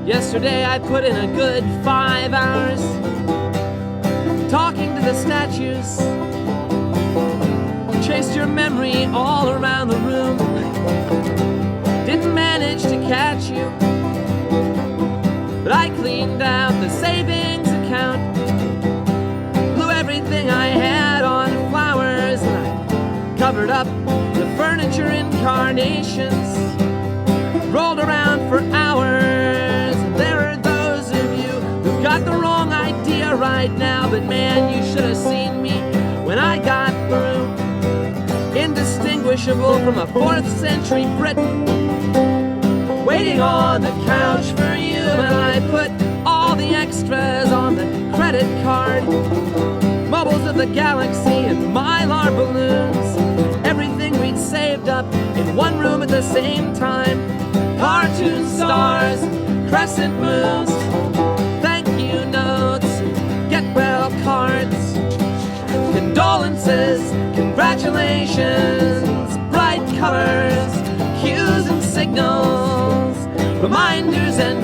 Yesterday I put in a good 5 hours talking to the statues. Chased your memory all around the room. Didn't manage to catch you, but I cleaned out the savings account. Blew everything I had on flowers, and I covered up the furniture in carnations. Rolled around for hours. There are those of you who've got the wrong idea right now, but man, you should have seen me when I got through. Indistinguishable from a 4th century Briton, waiting on the couch for you. And I put all the extras on the credit card, bubbles of the galaxy and mylar balloons, everything we'd saved up in one room at the same time. Cartoon stars, crescent moons, thank you notes, get well cards, condolences, congratulations, bright colors, cues and signals, reminders and